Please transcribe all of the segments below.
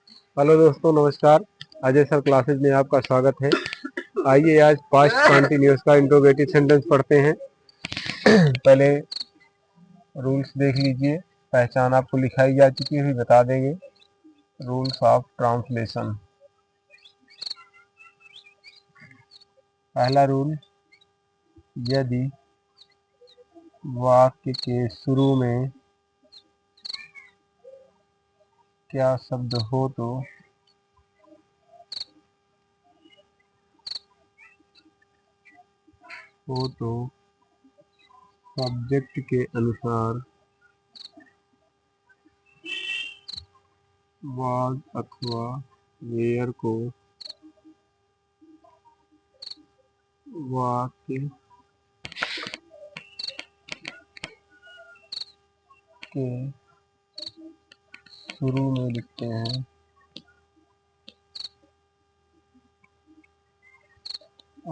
Hello दोस्तों, नमस्कार। Ajay sir classes में आपका स्वागत है। आइए आज पास्ट कॉन्टिन्यूस का इंट्रोगेटिव सेंटेंस पढ़ते हैं। पहले रूल्स देख लीजिए। पहचान आपको लिखाई जा चुकी है, बता देंगे। Rules of translation. पहला रूल, यदि वाक्य के शुरू में क्या शब्द हो तो सब्जेक्ट के अनुसार वाज अथवा वेयर को वाक्य के शुरू में लिखते हैं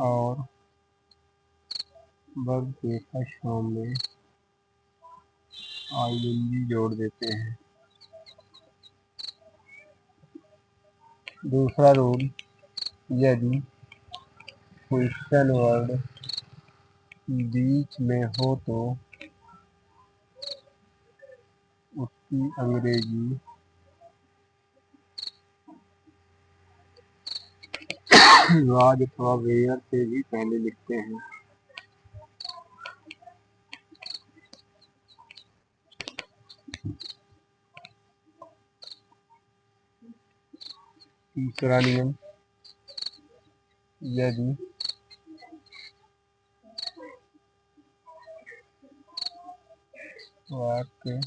और वर्ब के फर्स्ट फॉर्म में आईएनजी जोड़ देते हैं। दूसरा रूल, यदि क्वेश्चन वर्ड बीच में हो तो उसकी अंग्रेजी वाज अथवा वेयर से भी पहले लिखते हैं। तीसरा नियम, यदि वाक्य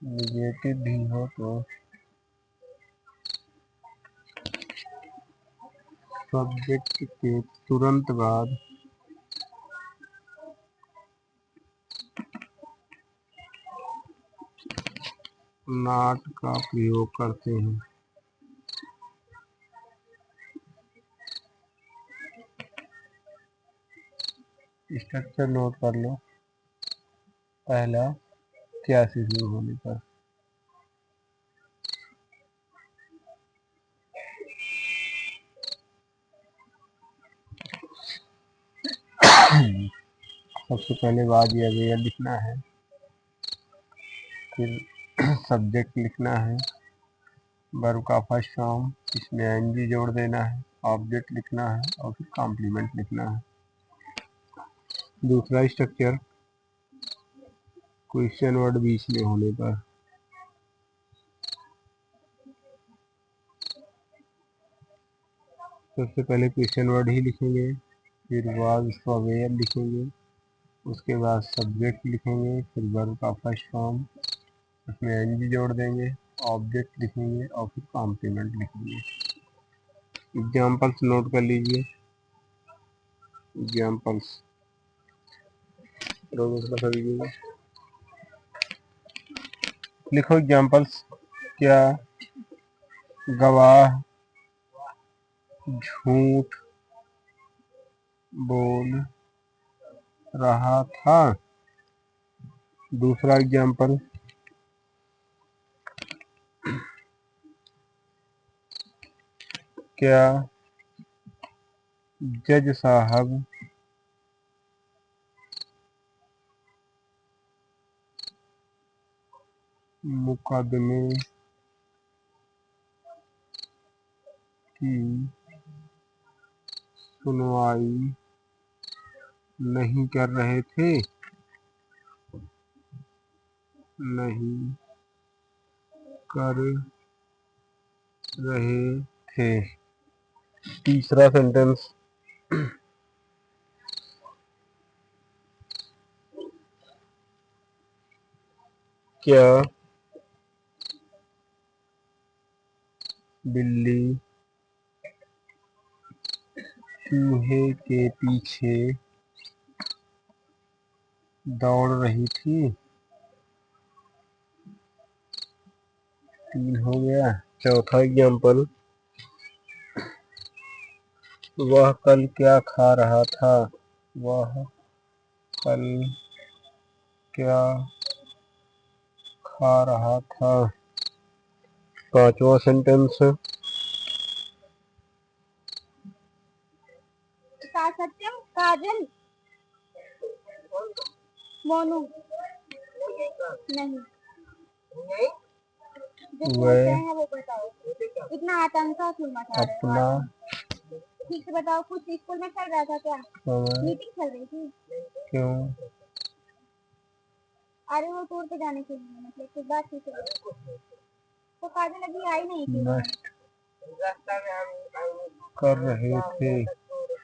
निगेटिव भी हो तो सब्जेक्ट के तुरंत बाद नॉट का प्रयोग करते हैं। स्ट्रक्चर नोट कर लो। पहला, क्या से शुरू होने पर। सबसे पहले वाज या वेयर लिखना है, फिर सब्जेक्ट लिखना है, वर्ब का फर्स्ट फॉर्म, इसमें एनजी जोड़ देना है, ऑब्जेक्ट लिखना है और फिर कॉम्प्लीमेंट लिखना है। दूसरा स्ट्रक्चर, क्वेश्चन वर्ड बीच में होने पर सबसे पहले क्वेश्चन वर्ड ही लिखेंगे, फिर वाज अथवा वेयर लिखेंगे, उसके बाद सब्जेक्ट लिखेंगे, फिर वर्ब का फर्स्ट फॉर्म, उसमें एनजी जोड़ देंगे, ऑब्जेक्ट लिखेंगे और फिर कॉम्प्लीमेंट लिखेंगे। एग्जाम्पल्स नोट कर लीजिए। एग्जाम्पल्स लिखो। एग्जाम्पल्स, क्या गवाह झूठ बोल रहा था। दूसरा एग्जाम्पल, क्या जज साहब मुकदमे की सुनवाई नहीं कर रहे थे। नहीं कर रहे थे। तीसरा सेंटेंस, क्या बिल्ली चूहे के पीछे दौड़ रही थी। 3 हो गया। चौथा एग्जाम्पल, वह कल क्या खा रहा था। वह कल क्या खा रहा था। पांचवा सेंटेंस, सत्यम काजल मोनू नहीं, जो बोलते हैं वो बताओ, इतना आतंका क्यों मचा रहे हो? अपना ठीक से बताओ, कुछ स्कूल में चल रहा था क्या? मीटिंग चल रही थी? क्यों? अरे वो टूर पे जाने के लिए, मतलब कुछ बात थी तो काजल अभी आई नहीं थी, कर रहे थे।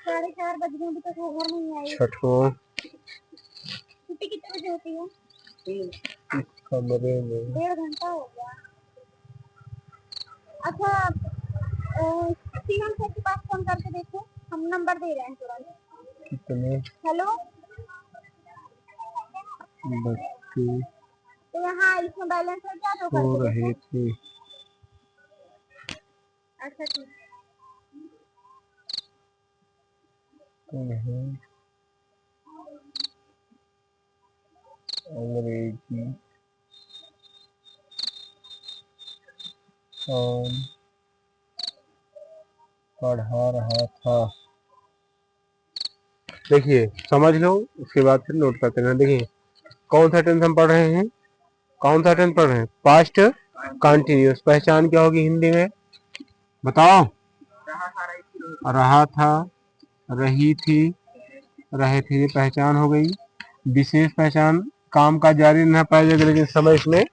4:30 बज गए, अभी तक वो घर नहीं आई। छठवां, छुट्टी कितने बजे होती है? इस कमरे में 1.5 घंटा हो गया। अच्छा सीएम सर के पास फोन करके देखो, हम नंबर दे रहे हैं तुरंत। कितने? हेलो, बच्चे तो यहाँ इसमें बैलेंस है क्या? तो सो करके रहे देखो। थे। अच्छा ठीक, तुम्हें अंग्रेजी कौन पढ़ा रहा था? देखिए समझ लो, उसके बाद फिर नोट करते रहना। देखिए कौन सा टेंस हम पढ़ रहे हैं, कौन सा टेंस पढ़ रहे हैं? Past continuous. पहचान क्या होगी हिंदी में बताओ? रहा था, रही थी, रहे थे, ये पहचान हो गई। विशेष पहचान, काम का जारी रहना पाएगा लेकिन समय इसमें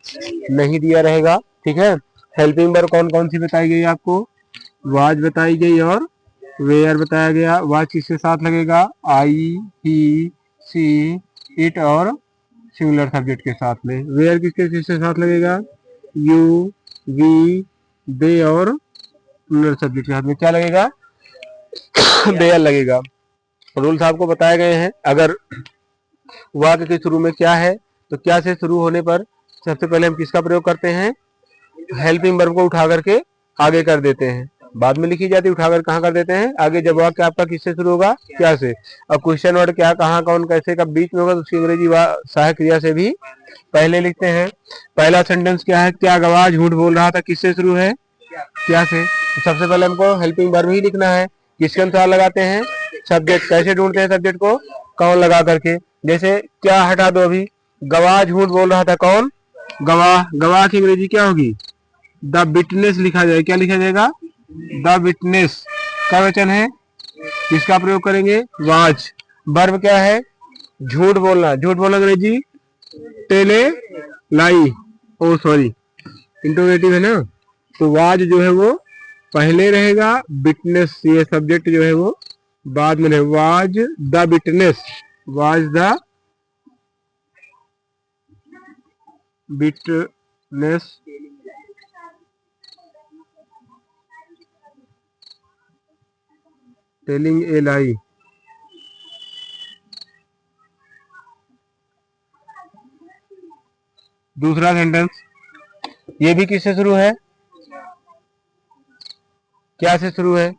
नहीं दिया रहेगा, ठीक है। हेल्पिंग वर्ब कौन कौन सी बताई गई आपको? वाज बताई गई और वेयर बताया गया। वाज किसके साथ लगेगा? आई, ही, सी, इट और सिंगुलर सब्जेक्ट के साथ में। वेयर किसके किसके साथ लगेगा? यू, वी, दे और प्लूरल सब्जेक्ट के साथ में क्या लगेगा? देयर लगेगा। रूल्स आपको बताए गए हैं। अगर वाक्य के शुरू में क्या है तो क्या से शुरू होने पर सबसे पहले हम किसका प्रयोग करते हैं? हेल्पिंग वर्ब को उठा करके आगे कर देते हैं, बाद में लिखी जाती है, उठाकर कहाँ कर देते हैं? आगे। जब वाक्य आपका किससे शुरू होगा? क्या से। और क्वेश्चन वर्ड क्या, कहाँ, कौन, कैसे का बीच में होगा तो उसकी अंग्रेजी सहायक क्रिया से भी पहले लिखते हैं। पहला सेंटेंस क्या है? क्या गवाह झूठ बोल रहा था, किससे शुरू है? क्या से। तो सबसे पहले हमको हेल्पिंग वर्ब ही लिखना है। किसके अनुसार लगाते हैं? सब्जेक्ट। कैसे ढूंढते हैं सब्जेक्ट को? कौन लगा करके। जैसे क्या हटा दो अभी, गवाह झूठ बोल रहा था, कौन? गवाह। गवाह की अंग्रेजी क्या होगी? द विटनेस लिखा जाए। क्या लिखा जाएगा? The witness. का वचन है, किसका प्रयोग करेंगे? वाज। वर्ब क्या है? झूठ बोलना। झूठ बोलना अंग्रेजी टेले लाई, ओ सॉरी इंटरोगेटिव है ना, तो वाज जो है वो पहले रहेगा, विटनेस ये सब्जेक्ट जो है वो बाद में रहेगा। Was the witness, was the witness telling a lie. दूसरा सेंटेंस, ये भी किससे शुरू है? क्या से शुरू है?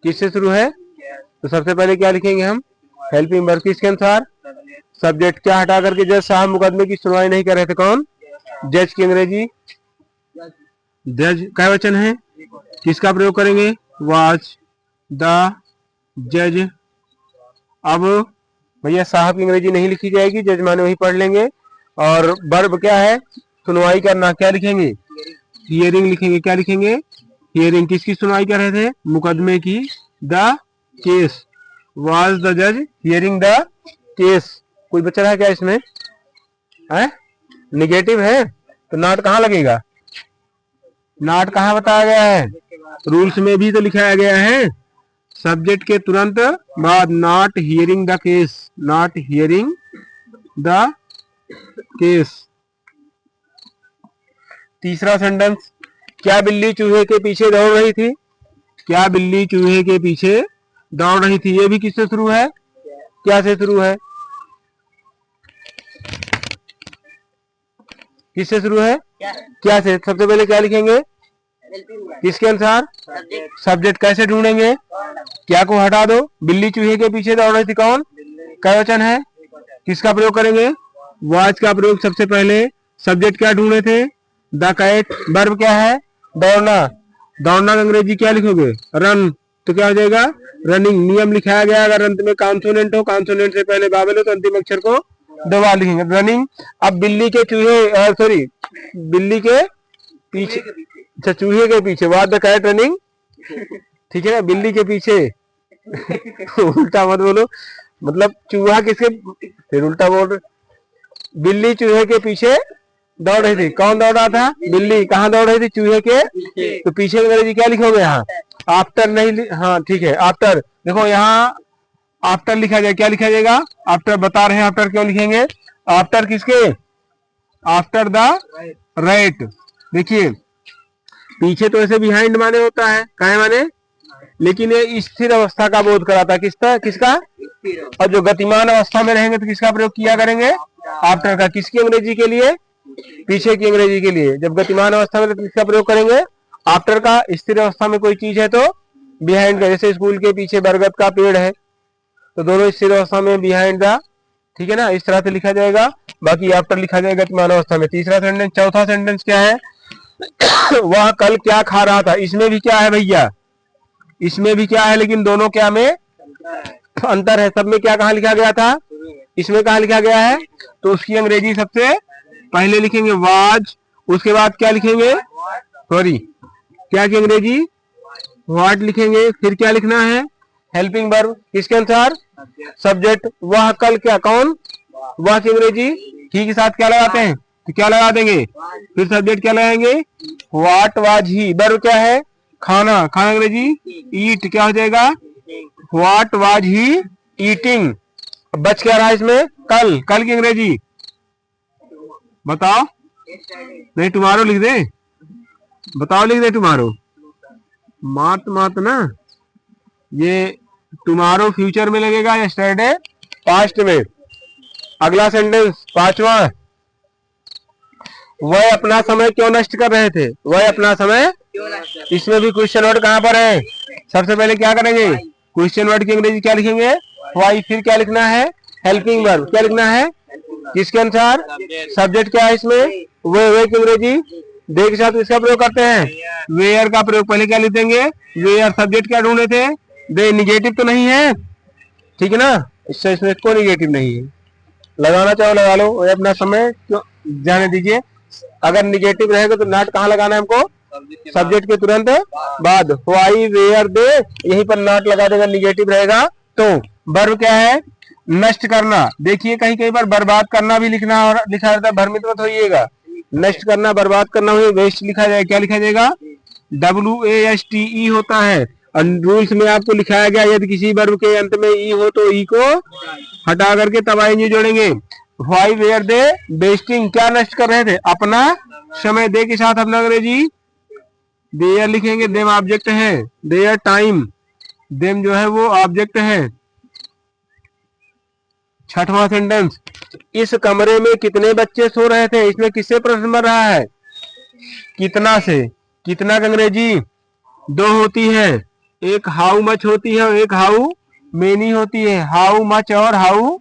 किससे शुरू है? तो सबसे पहले क्या लिखेंगे हम? Helping verb. किसके अनुसार? सब्जेक्ट। क्या हटा करके? जज साहब मुकदमे की सुनवाई नहीं कर रहे थे, कौन? जज की अंग्रेजी जज। क्या वचन है? किसका प्रयोग करेंगे? वाज द जज। अब भैया साहब की अंग्रेजी नहीं लिखी जाएगी, जज माने वही पढ़ लेंगे। और वर्ब क्या है? सुनवाई करना। क्या लिखेंगे? हियरिंग लिखेंगे। क्या लिखेंगे? हियरिंग। किसकी सुनवाई कर रहे थे? मुकदमे की। The case. वाज द जज हियरिंग द केस। कोई बचा है क्या इसमें? है निगेटिव है तो नॉट कहाँ लगेगा? नॉट कहाँ बताया गया है? रूल्स में भी तो लिखाया गया है, सब्जेक्ट के तुरंत बाद not hearing the case, not hearing the case. तीसरा सेंटेंस, क्या बिल्ली चूहे के पीछे दौड़ रही थी? क्या बिल्ली चूहे के पीछे दौड़ रही थी, ये भी किससे शुरू है? क्या से शुरू है? किससे शुरू है? क्या से। सबसे पहले क्या लिखेंगे? किसके अनुसार? सब्जेक्ट। कैसे ढूंढेंगे? क्या को हटा दो, बिल्ली चूहे के पीछे दौड़ रही थी, कौन? क्या वचन है? किसका प्रयोग करेंगे? वाज का प्रयोग सबसे पहले। सब्जेक्ट क्या ढूंढे थे? The cat. वर्ब क्या है? दौड़ना, दौड़ना का अंग्रेजी क्या लिखोगे? रन। तो क्या हो जाएगा? रनिंग। नियम लिखाया गया, अगर अंत में कॉन्सोनेंट हो, कॉन्सोनेंट से पहले वावेल हो तो अंतिम अक्षर को दो बार लिखेंगे। रनिंग। अब बिल्ली के चूहे, सॉरी बिल्ली के पीछे, अच्छा चूहे के पीछे, व्हाट द कैट रनिंग, ठीक है ना, बिल्ली के पीछे उल्टा मत बोलो, मतलब चूहा किसके, फिर उल्टा बोल रहे, बिल्ली चूहे के पीछे दौड़ रही थी। कौन दौड़ रहा था? बिल्ली। कहाँ दौड़ रही थी? चूहे के तो पीछे। अंग्रेजी क्या लिखोगे यहाँ? आफ्टर नहीं, हाँ ठीक है, आफ्टर। देखो यहाँ आफ्टर लिखा जाए, क्या लिखा जाएगा? आफ्टर। बता रहे हैं आफ्टर क्यों लिखेंगे। आफ्टर किसके? After the right. देखिए पीछे तो ऐसे बिहाइंड माने होता है, काहे माने, लेकिन ये स्थिर अवस्था का बोध कराता है। किसका? और जो गतिमान अवस्था में रहेंगे तो किसका प्रयोग किया करेंगे? आफ्टर का। किसकी अंग्रेजी के लिए? पीछे की अंग्रेजी के लिए। जब गतिमान अवस्था में तो किसका प्रयोग करेंगे? आफ्टर का। स्थिर अवस्था में कोई चीज है तो बिहाइंड का। जैसे स्कूल के पीछे बरगद का पेड़ है तो दोनों स्थिर अवस्था में बिहाइंड द, ठीक है ना, इस तरह से लिखा जाएगा। बाकी आफ्टर लिखा जाएगा गतिमान अवस्था में। तीसरा सेंटेंस। चौथा सेंटेंस क्या है? वह कल क्या खा रहा था। इसमें भी क्या है भैया? इसमें भी क्या है, लेकिन दोनों क्या में अंतर है। सब में क्या कहाँ लिखा गया था? इसमें कहाँ लिखा गया है? तो उसकी अंग्रेजी सबसे पहले लिखेंगे वाज, उसके बाद क्या लिखेंगे? सॉरी क्या की अंग्रेजी? व्हाट लिखेंगे। फिर क्या लिखना है? Helping verb. किसके अनुसार? सब्जेक्ट। वह कल क्या, कौन? वह की अंग्रेजी ही के साथ क्या लगाते हैं? तो क्या लगा देंगे? फिर सब्जेक्ट क्या लगाएंगे? What was he. वर्ब क्या है? खाना। खाना अंग्रेजी ईट। क्या हो जाएगा? What was he eating. बच क्या रहा है इसमें? कल। कल की अंग्रेजी बताओ। नहीं टुमारो लिख दे, बताओ लिख दे टुमारो। मात ना, ये टुमारो फ्यूचर में लगेगा, यस्टरडे पास्ट में। अगला सेंटेंस पांचवा। वह अपना समय क्यों नष्ट कर रहे थे? वह अपना समय, इसमें भी क्वेश्चन वर्ड कहाँ पर है? सबसे पहले क्या करेंगे? क्वेश्चन वर्ड की अंग्रेजी क्या लिखेंगे? वाई। फिर क्या लिखना है? Helping verb. क्या लिखना है? किसके अनुसार? सब्जेक्ट क्या है इसमें? वे की अंग्रेजी दे के साथ इसका प्रयोग करते हैं, वेयर का प्रयोग। पहले क्या लिख देंगे? वेयर। सब्जेक्ट क्या ढूंढे थे? दे। निगेटिव तो नहीं है, ठीक है ना, इसमें कोई निगेटिव नहीं है। लगाना चाहो लगा लो, अपना समय क्यों जाने दीजिए। अगर निगेटिव रहेगा तो नॉट कहाँ लगाना है हमको? सब्जेक्ट के तुरंत बाद। वाई वेयर दे, यहीं पर नॉट लगा देगा निगेटिव रहेगा तो। वर्ब क्या है? नष्ट करना। देखिए कहीं कहीं पर बर्बाद करना भी लिखना और लिखा रहता है, भ्रमित मत होइएगा। नष्ट करना, बर्बाद करना हुई वेस्ट लिखा जाए। क्या लिखा जाएगा? WASTE होता है। रूल्स में आपको लिखाया गया यदि किसी वर्ब के अंत में ई हो तो ई को हटा करके तब आईएनजी जोड़ेंगे। व्हाई वेयर दे वेस्टिंग, क्या नष्ट कर रहे थे? अपना समय। दे के साथ अपना अंग्रेजी देयर लिखेंगे। देम ऑब्जेक्ट है, देयर टाइम, देम जो है वो ऑब्जेक्ट है। छठवां सेंटेंस। इस कमरे में कितने बच्चे सो रहे थे? इसमें किससे प्रश्न बन रहा है? कितना से। कितना का अंग्रेजी दो होती है, एक हाउ मच होती है और एक हाउ मेनी होती है। हाउ मच और हाउ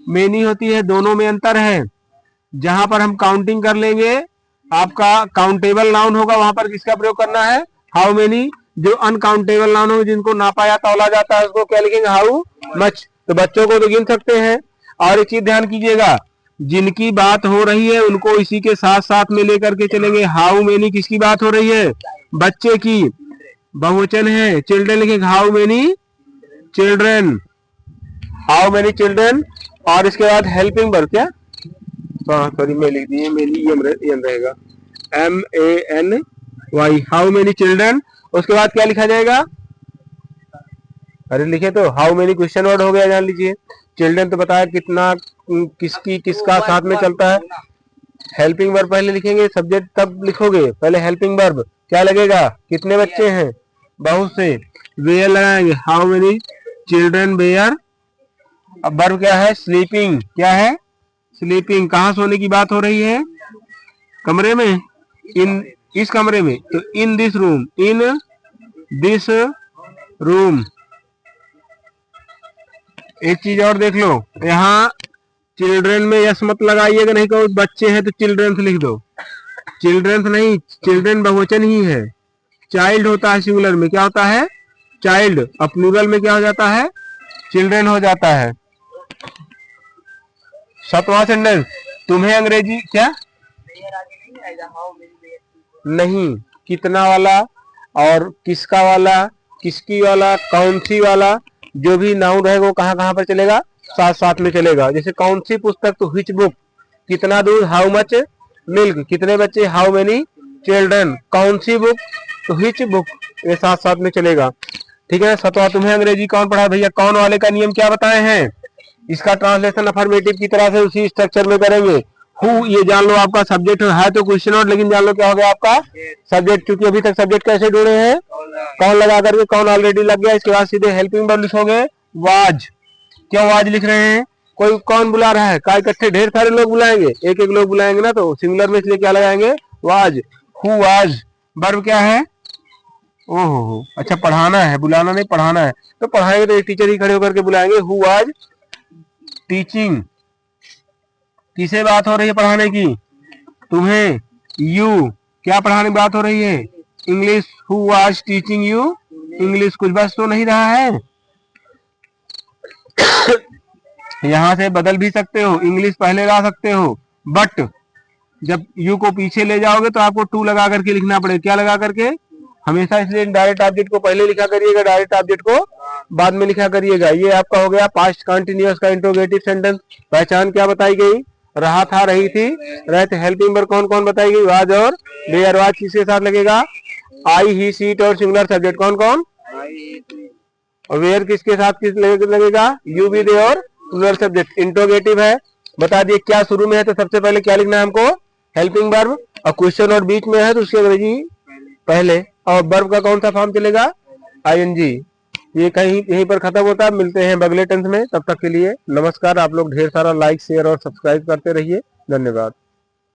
मेनी होती है, दोनों में अंतर है। जहां पर हम काउंटिंग कर लेंगे, आपका काउंटेबल नाउन होगा, वहां पर किसका प्रयोग करना है? How many. जो अनकाउंटेबल नाउन होगा, जिनको नापा या तौला जाता है, उसको क्या लिखेंगे? How much. तो बच्चों को तो गिन सकते हैं। और एक चीज ध्यान कीजिएगा, जिनकी बात हो रही है उनको इसी के साथ साथ में लेकर के चलेंगे। हाउ मेनी किसकी बात हो रही है? बच्चे की। बहुवचन है, चिल्ड्रन लिखेंगे। How many children, how many children. और इसके बाद हेल्पिंग वर्ब। क्या, सॉरी मैं लिख दिए, मेनी एम रहेगा, MANY। How many children. उसके बाद क्या लिखा जाएगा? अरे लिखे तो हाउ मेनी क्वेश्चन वर्ड हो गया, जान लीजिए। चिल्ड्रन तो बताया कितना, किसकी, किसका साथ में चलता है। हेल्पिंग वर्ब पहले लिखेंगे, सब्जेक्ट तब लिखोगे। पहले हेल्पिंग वर्ब क्या लगेगा? कितने बच्चे हैं? बहुत से। वेयर लगाएंगे, हाउ मेनी चिल्ड्रन वेयर। अब वर्ब क्या है? स्लीपिंग। क्या है? स्लीपिंग। कहाँ सोने की बात हो रही है? कमरे में। इन, इस कमरे में, तो in this room, in this room. एक चीज और देख लो, यहाँ चिल्ड्रन में यस मत लगाइएगा, नहीं कहो बच्चे हैं तो चिल्ड्रन लिख दो। चिल्ड्रन नहीं, चिल्ड्रन बहुवचन ही है। चाइल्ड होता है सिंगुलर में, क्या होता है? चाइल्ड। और प्लूरल में क्या हो जाता है? चिल्ड्रन हो जाता है। 7वां सेंटेंस, तुम्हें अंग्रेजी क्या नहीं, कितना वाला और किसका वाला, किसकी वाला, कौन सी वाला, जो भी नाउन रहेगा वो कहाँ कहाँ पर चलेगा? साथ साथ में चलेगा। जैसे कौन सी पुस्तक, तो व्हिच बुक। कितना दूध, हाउ मच मिल्क। कितने बच्चे, हाउ मेनी चिल्ड्रन। कौन सी बुक, तो व्हिच बुक। ये साथ साथ में चलेगा। ठीक है। 7वां, तुम्हें अंग्रेजी कौन पढ़ा भैया? कौन वाले का नियम क्या बताए हैं? इसका ट्रांसलेशन अफर्मेटिव की तरह से उसी स्ट्रक्चर में करेंगे। हु, ये जान लो आपका सब्जेक्ट है तो क्वेश्चन नोट, लेकिन जान लो क्या हो गया आपका सब्जेक्ट, क्योंकि अभी तक सब्जेक्ट कैसे जुड़े हैं? कौन लगा करके, कौन ऑलरेडी लग गया। इसके बाद सीधे हेल्पिंग वर्ब लिखोगे वाज। क्यों वाज लिख रहे हैं? कोई कौन बुला रहा है? का इकट्ठे ढेर सारे लोग बुलाएंगे, एक एक लोग बुलाएंगे ना, तो सिंगुलर में इसलिए क्या लगाएंगे? वाज। Who was. वर्ब क्या है? ओहो, अच्छा पढ़ाना है, बुलाना नहीं, पढ़ाना है। तो पढ़ाएंगे तो एक टीचर ही खड़े होकर के बुलाएंगे। Who was teaching. किसे बात हो रही है पढ़ाने की? तुम्हें। यू, क्या पढ़ाने की बात हो रही है? English. Who was teaching you English. कुछ बस तो नहीं रहा है? यहां से बदल भी सकते हो, इंग्लिश पहले ला सकते हो, बट जब यू को पीछे ले जाओगे तो आपको टू लगा करके लिखना पड़ेगा। क्या लगा करके? हमेशा इसलिए डायरेक्ट ऑब्जेक्ट को पहले लिखा करिएगा, डायरेक्ट ऑब्जेक्ट को बाद में लिखा करिएगा। ये आपका हो गया पास्ट कंटिन्यूअस का इंट्रोगेटिव सेंटेंस। पहचान क्या बताई गई? रहा था, रही थी, रहते। हेल्पिंग वर्ब कौन कौन बताई गई? वाज और वेयर। वाज किसके साथ लगेगा? आई, ही, सी और सिंगुलर सब्जेक्ट कौन कौन? और वेयर किसके साथ किस लगेगा? यू, बी, दे और प्लूरल सब्जेक्ट। इंट्रोगेटिव है, बता दिए क्या शुरू में है तो सबसे पहले क्या लिखना है हमको? Helping verb. और क्वेश्चन और बीच में है तो उसकी अंग्रेजी पहले। और वर्ब का कौन सा फॉर्म चलेगा? आईएनजी। ये कहीं यहीं पर खत्म होता है। मिलते हैं अगले टेंस में, तब तक के लिए नमस्कार। आप लोग ढेर सारा लाइक, शेयर और सब्सक्राइब करते रहिए। धन्यवाद।